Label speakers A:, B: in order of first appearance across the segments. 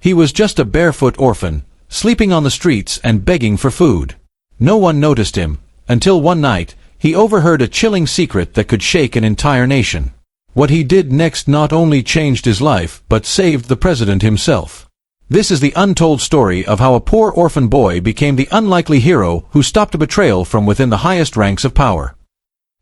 A: He was just a barefoot orphan, sleeping on the streets and begging for food. No one noticed him, until one night, he overheard a chilling secret that could shake an entire nation. What he did next not only changed his life, but saved the president himself. This is the untold story of how a poor orphan boy became the unlikely hero who stopped a betrayal from within the highest ranks of power.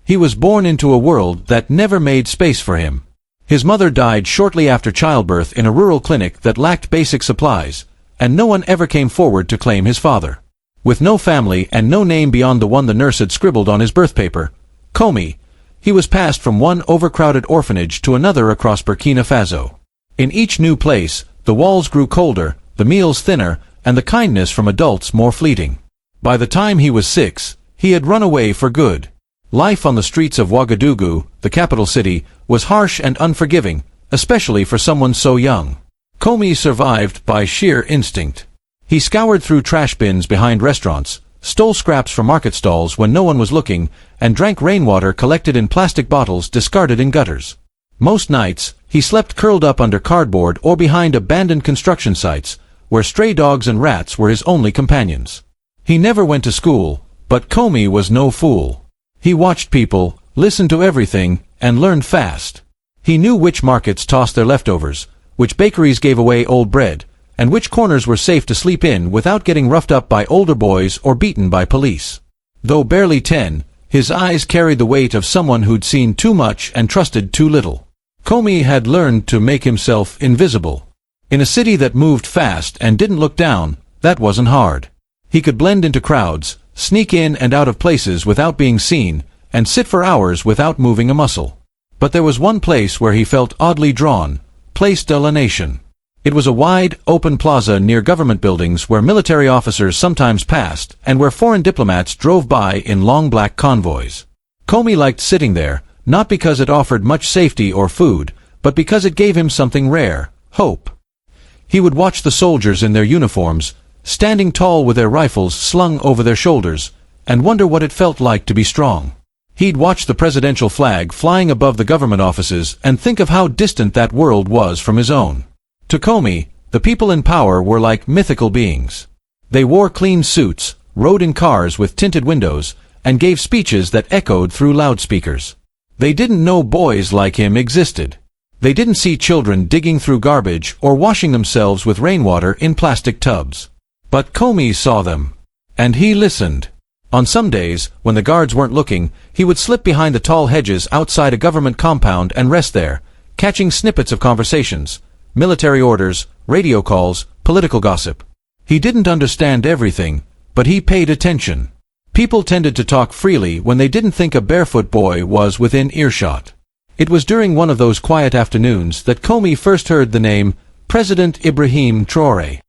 A: He was born into a world that never made space for him. His mother died shortly after childbirth in a rural clinic that lacked basic supplies, and no one ever came forward to claim his father. With no family and no name beyond the one the nurse had scribbled on his birth paper, Komi, he was passed from one overcrowded orphanage to another across Burkina Faso. In each new place, the walls grew colder, the meals thinner, and the kindness from adults more fleeting. By the time he was 6, he had run away for good. Life on the streets of Ouagadougou, the capital city, was harsh and unforgiving, especially for someone so young. Komi survived by sheer instinct. He scoured through trash bins behind restaurants, stole scraps from market stalls when no one was looking, and drank rainwater collected in plastic bottles discarded in gutters. Most nights, he slept curled up under cardboard or behind abandoned construction sites, where stray dogs and rats were his only companions. He never went to school, but Komi was no fool. He watched people, listened to everything, and learned fast. He knew which markets tossed their leftovers, which bakeries gave away old bread, and which corners were safe to sleep in without getting roughed up by older boys or beaten by police. Though barely 10, his eyes carried the weight of someone who'd seen too much and trusted too little. Komi had learned to make himself invisible. In a city that moved fast and didn't look down, that wasn't hard. He could blend into crowds, sneak in and out of places without being seen, and sit for hours without moving a muscle. But there was one place where he felt oddly drawn, Place de la Nation. It was a wide, open plaza near government buildings where military officers sometimes passed and where foreign diplomats drove by in long black convoys. Komi liked sitting there, not because it offered much safety or food, but because it gave him something rare, hope. He would watch the soldiers in their uniforms, standing tall with their rifles slung over their shoulders, and wonder what it felt like to be strong. He'd watch the presidential flag flying above the government offices and think of how distant that world was from his own. To Komi, the people in power were like mythical beings. They wore clean suits, rode in cars with tinted windows, and gave speeches that echoed through loudspeakers. They didn't know boys like him existed. They didn't see children digging through garbage or washing themselves with rainwater in plastic tubs. But Komi saw them. And he listened. On some days, when the guards weren't looking, he would slip behind the tall hedges outside a government compound and rest there, catching snippets of conversations, military orders, radio calls, political gossip. He didn't understand everything, but he paid attention. People tended to talk freely when they didn't think a barefoot boy was within earshot. It was during one of those quiet afternoons that Komi first heard the name President Ibrahim Traoré.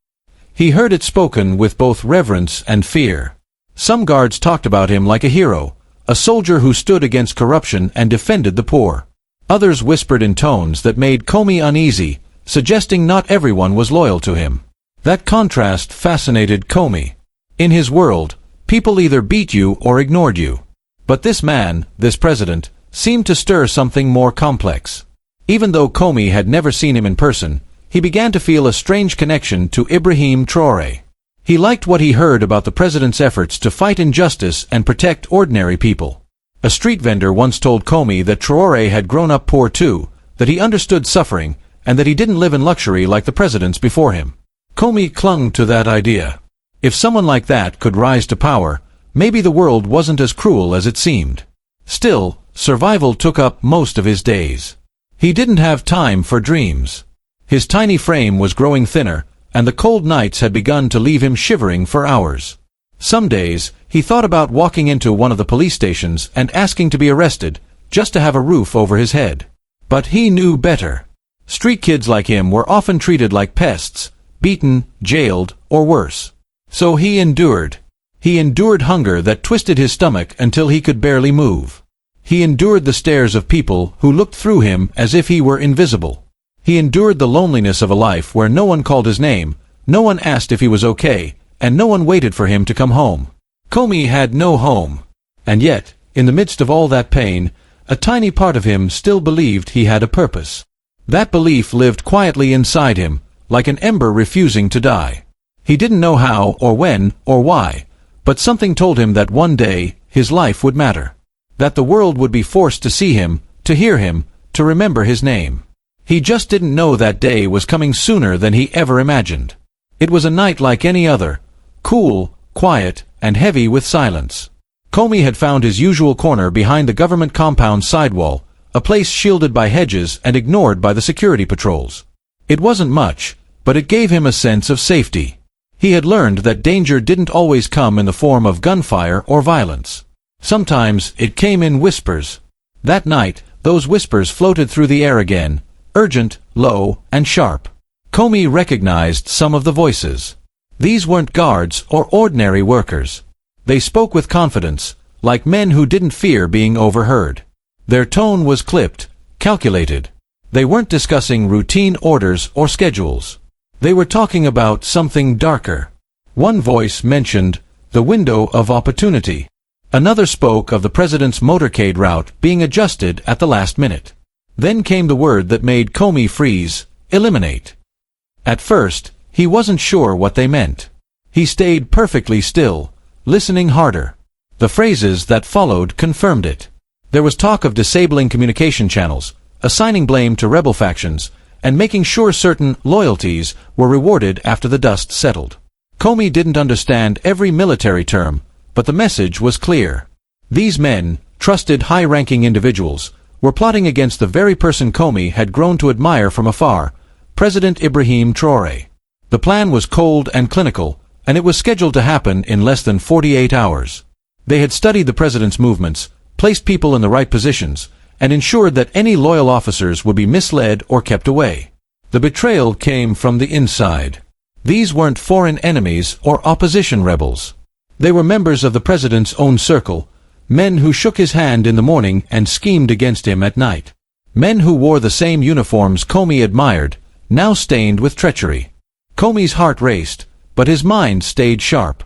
A: He heard it spoken with both reverence and fear. Some guards talked about him like a hero, a soldier who stood against corruption and defended the poor. Others whispered in tones that made Komi uneasy, suggesting not everyone was loyal to him. That contrast fascinated Komi. In his world, people either beat you or ignored you. But this man, this president, seemed to stir something more complex. Even though Komi had never seen him in person, he began to feel a strange connection to Ibrahim Traoré. He liked what he heard about the president's efforts to fight injustice and protect ordinary people. A street vendor once told Komi that Traoré had grown up poor too, that he understood suffering, and that he didn't live in luxury like the presidents before him. Komi clung to that idea. If someone like that could rise to power, maybe the world wasn't as cruel as it seemed. Still, survival took up most of his days. He didn't have time for dreams. His tiny frame was growing thinner, and the cold nights had begun to leave him shivering for hours. Some days, he thought about walking into one of the police stations and asking to be arrested, just to have a roof over his head. But he knew better. Street kids like him were often treated like pests, beaten, jailed, or worse. So he endured. He endured hunger that twisted his stomach until he could barely move. He endured the stares of people who looked through him as if he were invisible. He endured the loneliness of a life where no one called his name, no one asked if he was okay, and no one waited for him to come home. Komi had no home. And yet, in the midst of all that pain, a tiny part of him still believed he had a purpose. That belief lived quietly inside him, like an ember refusing to die. He didn't know how or when or why, but something told him that one day his life would matter. That the world would be forced to see him, to hear him, to remember his name. He just didn't know that day was coming sooner than he ever imagined. It was a night like any other, cool, quiet, and heavy with silence. Comey had found his usual corner behind the government compound sidewall, a place shielded by hedges and ignored by the security patrols. It wasn't much, but it gave him a sense of safety. He had learned that danger didn't always come in the form of gunfire or violence. Sometimes it came in whispers. That night, those whispers floated through the air again, urgent, low, and sharp. Comey recognized some of the voices. These weren't guards or ordinary workers. They spoke with confidence, like men who didn't fear being overheard. Their tone was clipped, calculated. They weren't discussing routine orders or schedules. They were talking about something darker. One voice mentioned the window of opportunity. Another spoke of the president's motorcade route being adjusted at the last minute. Then came the word that made Comey freeze: eliminate. At first, he wasn't sure what they meant. He stayed perfectly still, listening harder. The phrases that followed confirmed it. There was talk of disabling communication channels, assigning blame to rebel factions, and making sure certain loyalties were rewarded after the dust settled. Comey didn't understand every military term, but the message was clear. These men, trusted high-ranking individuals, were plotting against the very person Comey had grown to admire from afar, President Ibrahim Traoré. The plan was cold and clinical, and it was scheduled to happen in less than 48 hours. They had studied the president's movements, placed people in the right positions, and ensured that any loyal officers would be misled or kept away. The betrayal came from the inside. These weren't foreign enemies or opposition rebels. They were members of the president's own circle, men who shook his hand in the morning and schemed against him at night. Men who wore the same uniforms Comey admired, now stained with treachery. Comey's heart raced, but his mind stayed sharp.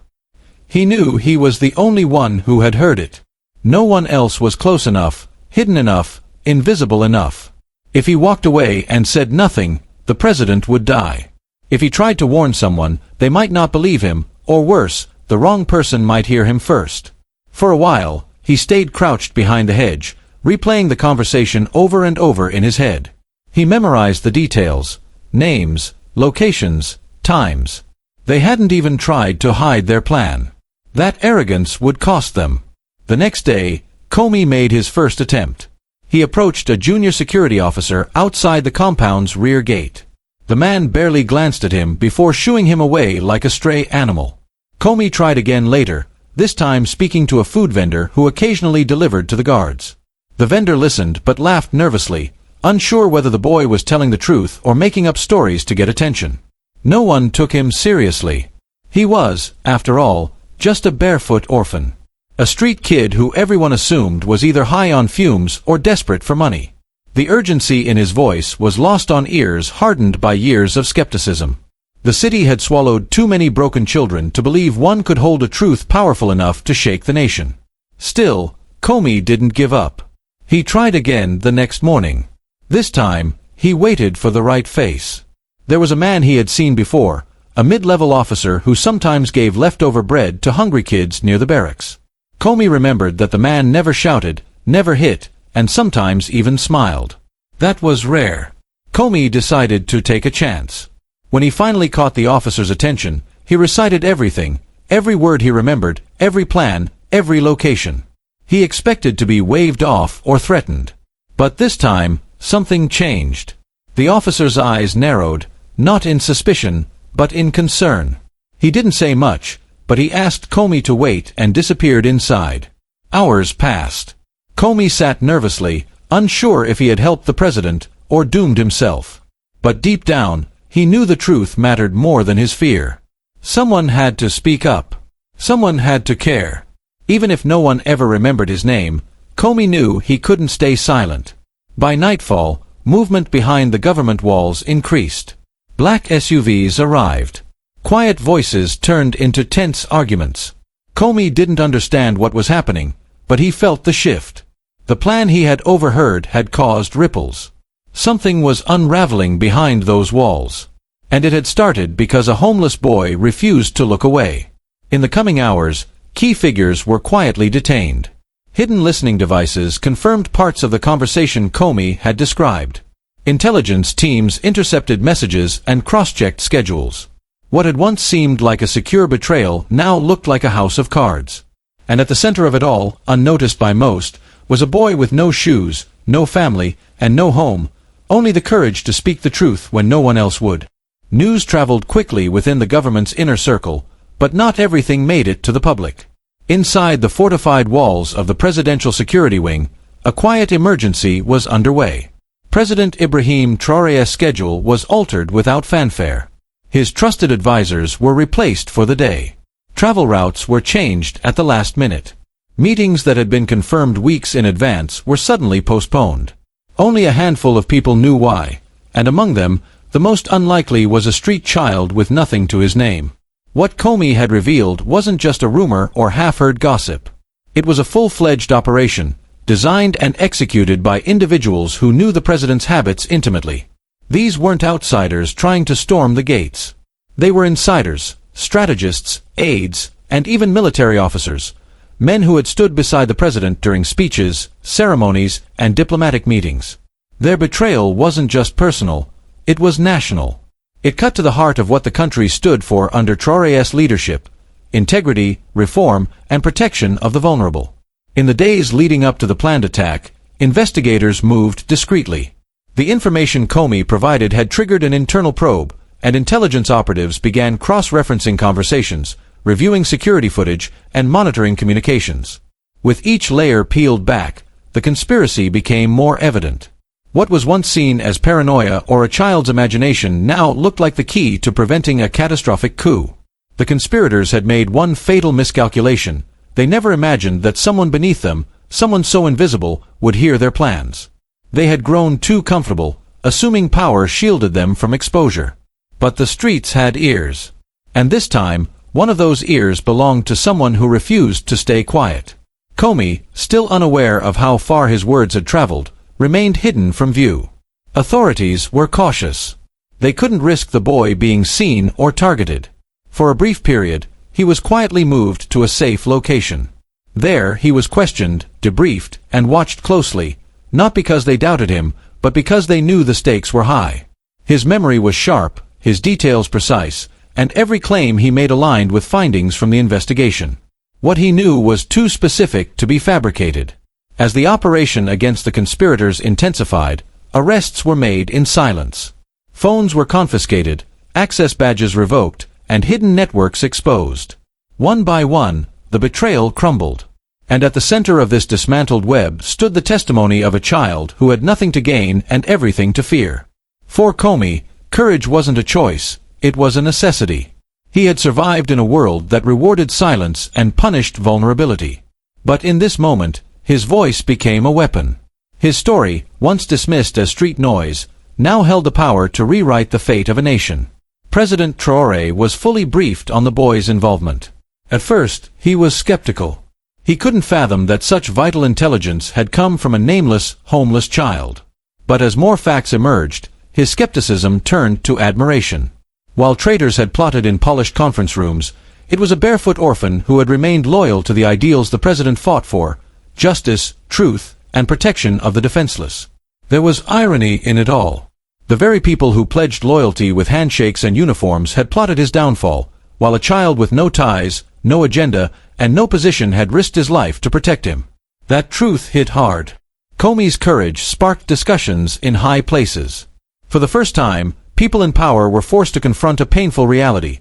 A: He knew he was the only one who had heard it. No one else was close enough, hidden enough, invisible enough. If he walked away and said nothing, the president would die. If he tried to warn someone, they might not believe him, or worse, the wrong person might hear him first. For a while, he stayed crouched behind the hedge, replaying the conversation over and over in his head. He memorized the details, names, locations, times. They hadn't even tried to hide their plan. That arrogance would cost them. The next day, Comey made his first attempt. He approached a junior security officer outside the compound's rear gate. The man barely glanced at him before shooing him away like a stray animal. Comey tried again later, this time speaking to a food vendor who occasionally delivered to the guards. The vendor listened but laughed nervously, unsure whether the boy was telling the truth or making up stories to get attention. No one took him seriously. He was, after all, just a barefoot orphan. A street kid who everyone assumed was either high on fumes or desperate for money. The urgency in his voice was lost on ears hardened by years of skepticism. The city had swallowed too many broken children to believe one could hold a truth powerful enough to shake the nation. Still, Comey didn't give up. He tried again the next morning. This time, he waited for the right face. There was a man he had seen before, a mid-level officer who sometimes gave leftover bread to hungry kids near the barracks. Comey remembered that the man never shouted, never hit, and sometimes even smiled. That was rare. Comey decided to take a chance. When he finally caught the officer's attention, he recited everything, every word he remembered, every plan, every location. He expected to be waved off or threatened. But this time, something changed. The officer's eyes narrowed, not in suspicion, but in concern. He didn't say much, but he asked Comey to wait and disappeared inside. Hours passed. Comey sat nervously, unsure if he had helped the president or doomed himself. But deep down, he knew the truth mattered more than his fear. Someone had to speak up. Someone had to care. Even if no one ever remembered his name, Comey knew he couldn't stay silent. By nightfall, movement behind the government walls increased. Black SUVs arrived. Quiet voices turned into tense arguments. Comey didn't understand what was happening, but he felt the shift. The plan he had overheard had caused ripples. Something was unraveling behind those walls. And it had started because a homeless boy refused to look away. In the coming hours, key figures were quietly detained. Hidden listening devices confirmed parts of the conversation Comey had described. Intelligence teams intercepted messages and cross-checked schedules. What had once seemed like a secure betrayal now looked like a house of cards. And at the center of it all, unnoticed by most, was a boy with no shoes, no family, and no home, only the courage to speak the truth when no one else would. News traveled quickly within the government's inner circle, but not everything made it to the public. Inside the fortified walls of the Presidential Security Wing, a quiet emergency was underway. President Ibrahim Traoré's schedule was altered without fanfare. His trusted advisors were replaced for the day. Travel routes were changed at the last minute. Meetings that had been confirmed weeks in advance were suddenly postponed. Only a handful of people knew why, and among them, the most unlikely was a street child with nothing to his name. What Comey had revealed wasn't just a rumor or half-heard gossip. It was a full-fledged operation, designed and executed by individuals who knew the president's habits intimately. These weren't outsiders trying to storm the gates. They were insiders, strategists, aides, and even military officers, men who had stood beside the president during speeches, ceremonies, and diplomatic meetings. Their betrayal wasn't just personal, it was national. It cut to the heart of what the country stood for under Traoré's leadership: integrity, reform, and protection of the vulnerable. In the days leading up to the planned attack, investigators moved discreetly. The information Comey provided had triggered an internal probe, and intelligence operatives began cross-referencing conversations, reviewing security footage, and monitoring communications. With each layer peeled back, the conspiracy became more evident. What was once seen as paranoia or a child's imagination now looked like the key to preventing a catastrophic coup. The conspirators had made one fatal miscalculation. They never imagined that someone beneath them, someone so invisible, would hear their plans. They had grown too comfortable, assuming power shielded them from exposure. But the streets had ears. And this time, one of those ears belonged to someone who refused to stay quiet. Comey, still unaware of how far his words had traveled, remained hidden from view. Authorities were cautious. They couldn't risk the boy being seen or targeted. For a brief period, he was quietly moved to a safe location. There he was questioned, debriefed, and watched closely, not because they doubted him, but because they knew the stakes were high. His memory was sharp, his details precise, and every claim he made aligned with findings from the investigation. What he knew was too specific to be fabricated. As the operation against the conspirators intensified, arrests were made in silence. Phones were confiscated, access badges revoked, and hidden networks exposed. One by one, the betrayal crumbled. And at the center of this dismantled web stood the testimony of a child who had nothing to gain and everything to fear. For Comey, courage wasn't a choice, it was a necessity. He had survived in a world that rewarded silence and punished vulnerability. But in this moment, his voice became a weapon. His story, once dismissed as street noise, now held the power to rewrite the fate of a nation. President Traoré was fully briefed on the boy's involvement. At first, he was skeptical. He couldn't fathom that such vital intelligence had come from a nameless, homeless child. But as more facts emerged, his skepticism turned to admiration. While traitors had plotted in polished conference rooms, it was a barefoot orphan who had remained loyal to the ideals the president fought for: justice, truth, and protection of the defenseless. There was irony in it all. The very people who pledged loyalty with handshakes and uniforms had plotted his downfall, while a child with no ties, no agenda, and no position had risked his life to protect him. That truth hit hard. Comey's courage sparked discussions in high places. For the first time, people in power were forced to confront a painful reality.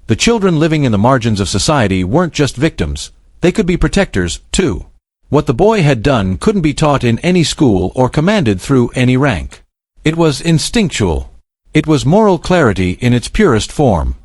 A: The children living in the margins of society weren't just victims, they could be protectors, too. What the boy had done couldn't be taught in any school or commanded through any rank. It was instinctual. It was moral clarity in its purest form.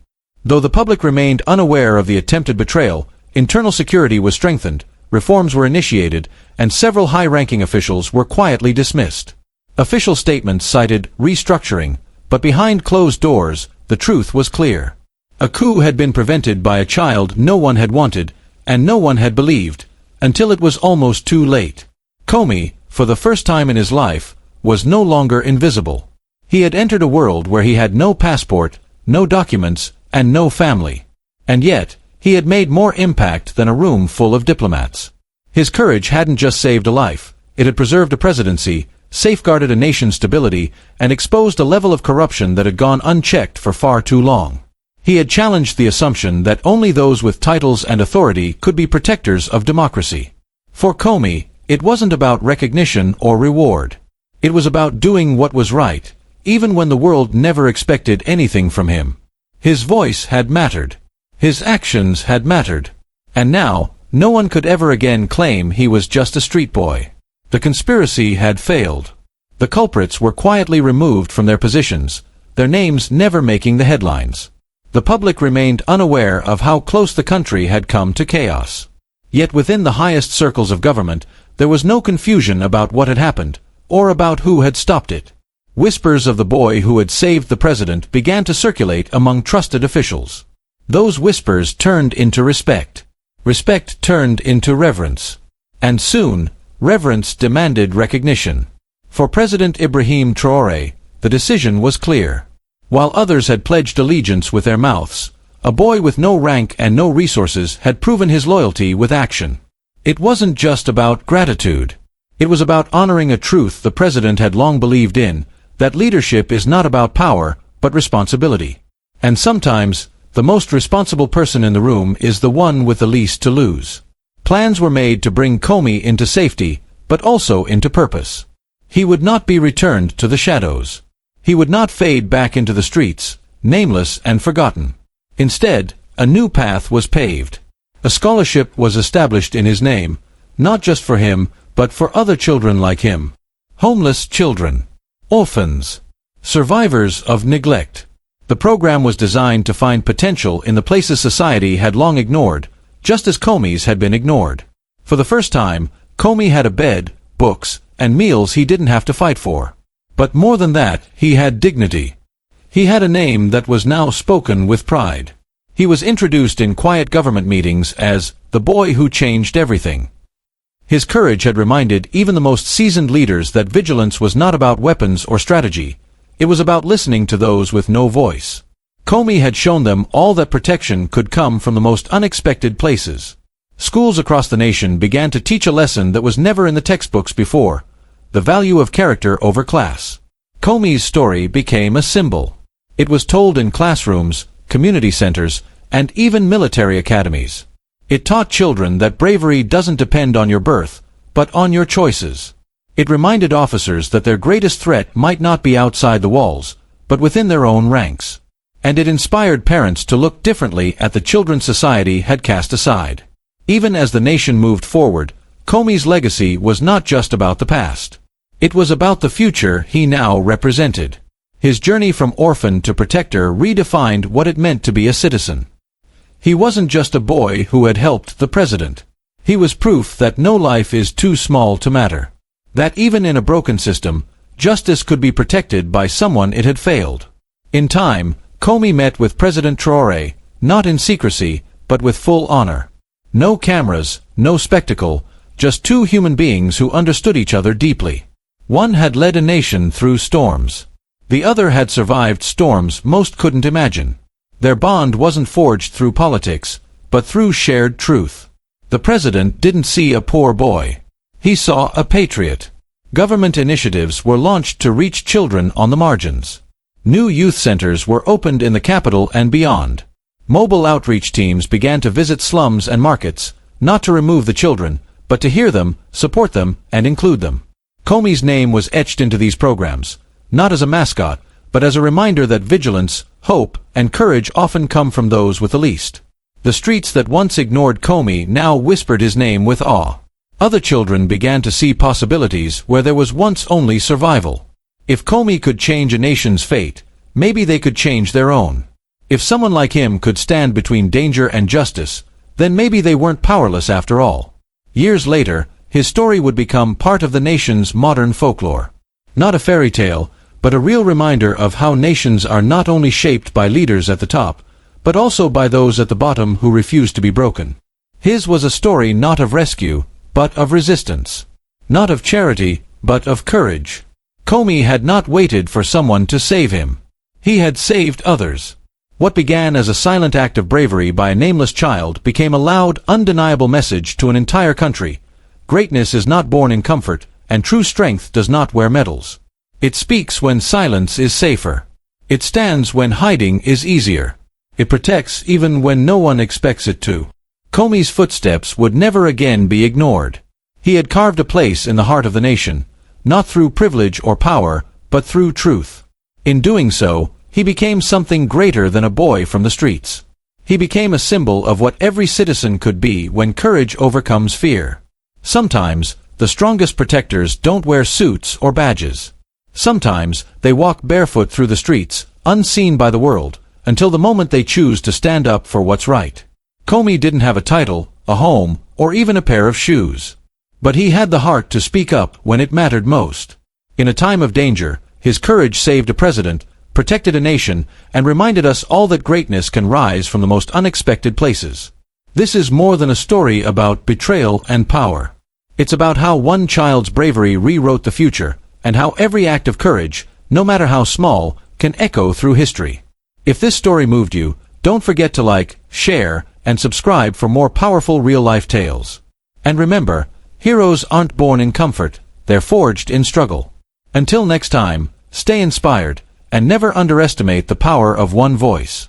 A: Though the public remained unaware of the attempted betrayal, internal security was strengthened, reforms were initiated, and several high-ranking officials were quietly dismissed. Official statements cited restructuring, but behind closed doors, the truth was clear. A coup had been prevented by a child no one had wanted, and no one had believed, until it was almost too late. Comey, for the first time in his life, was no longer invisible. He had entered a world where he had no passport, no documents, and no family. And yet, he had made more impact than a room full of diplomats. His courage hadn't just saved a life, it had preserved a presidency, safeguarded a nation's stability, and exposed a level of corruption that had gone unchecked for far too long. He had challenged the assumption that only those with titles and authority could be protectors of democracy. For Comey, it wasn't about recognition or reward. It was about doing what was right, even when the world never expected anything from him. His voice had mattered. His actions had mattered. And now, no one could ever again claim he was just a street boy. The conspiracy had failed. The culprits were quietly removed from their positions, their names never making the headlines. The public remained unaware of how close the country had come to chaos. Yet within the highest circles of government, there was no confusion about what had happened, or about who had stopped it. Whispers of the boy who had saved the president began to circulate among trusted officials. Those whispers turned into respect. Respect turned into reverence. And soon, reverence demanded recognition. For President Ibrahim Traoré, the decision was clear. While others had pledged allegiance with their mouths, a boy with no rank and no resources had proven his loyalty with action. It wasn't just about gratitude. It was about honoring a truth the president had long believed in, that leadership is not about power, but responsibility. And sometimes, the most responsible person in the room is the one with the least to lose. Plans were made to bring Comey into safety, but also into purpose. He would not be returned to the shadows. He would not fade back into the streets, nameless and forgotten. Instead, a new path was paved. A scholarship was established in his name, not just for him, but for other children like him. Homeless children. Orphans. Survivors of neglect. The program was designed to find potential in the places society had long ignored, just as Comey's had been ignored. For the first time, Comey had a bed, books, and meals he didn't have to fight for. But more than that, he had dignity. He had a name that was now spoken with pride. He was introduced in quiet government meetings as the boy who changed everything. His courage had reminded even the most seasoned leaders that vigilance was not about weapons or strategy. It was about listening to those with no voice. Comey had shown them all that protection could come from the most unexpected places. Schools across the nation began to teach a lesson that was never in the textbooks before: the value of character over class. Comey's story became a symbol. It was told in classrooms, community centers, and even military academies. It taught children that bravery doesn't depend on your birth, but on your choices. It reminded officers that their greatest threat might not be outside the walls, but within their own ranks. And it inspired parents to look differently at the children society had cast aside. Even as the nation moved forward, Comey's legacy was not just about the past. It was about the future he now represented. His journey from orphan to protector redefined what it meant to be a citizen. He wasn't just a boy who had helped the president. He was proof that no life is too small to matter. That even in a broken system, justice could be protected by someone it had failed. In time, Comey met with President Traoré, not in secrecy, but with full honor. No cameras, no spectacle, just two human beings who understood each other deeply. One had led a nation through storms. The other had survived storms most couldn't imagine. Their bond wasn't forged through politics, but through shared truth. The president didn't see a poor boy. He saw a patriot. Government initiatives were launched to reach children on the margins. New youth centers were opened in the capital and beyond. Mobile outreach teams began to visit slums and markets, not to remove the children, but to hear them, support them, and include them. Comey's name was etched into these programs, not as a mascot, but as a reminder that vigilance, hope, and courage often come from those with the least. The streets that once ignored Comey now whispered his name with awe. Other children began to see possibilities where there was once only survival. If Comey could change a nation's fate, maybe they could change their own. If someone like him could stand between danger and justice, then maybe they weren't powerless after all. Years later, his story would become part of the nation's modern folklore. Not a fairy tale, but a real reminder of how nations are not only shaped by leaders at the top, but also by those at the bottom who refuse to be broken. His was a story not of rescue, but of resistance. Not of charity, but of courage. Comey had not waited for someone to save him. He had saved others. What began as a silent act of bravery by a nameless child became a loud, undeniable message to an entire country. Greatness is not born in comfort, and true strength does not wear medals. It speaks when silence is safer. It stands when hiding is easier. It protects even when no one expects it to. Comey's footsteps would never again be ignored. He had carved a place in the heart of the nation, not through privilege or power, but through truth. In doing so, he became something greater than a boy from the streets. He became a symbol of what every citizen could be when courage overcomes fear. Sometimes, the strongest protectors don't wear suits or badges. Sometimes, they walk barefoot through the streets, unseen by the world, until the moment they choose to stand up for what's right. Comey didn't have a title, a home, or even a pair of shoes. But he had the heart to speak up when it mattered most. In a time of danger, his courage saved a president, protected a nation, and reminded us all that greatness can rise from the most unexpected places. This is more than a story about betrayal and power. It's about how one child's bravery rewrote the future, and how every act of courage, no matter how small, can echo through history. If this story moved you, don't forget to like, share, and subscribe for more powerful real-life tales. And remember, heroes aren't born in comfort, they're forged in struggle. Until next time, stay inspired, and never underestimate the power of one voice.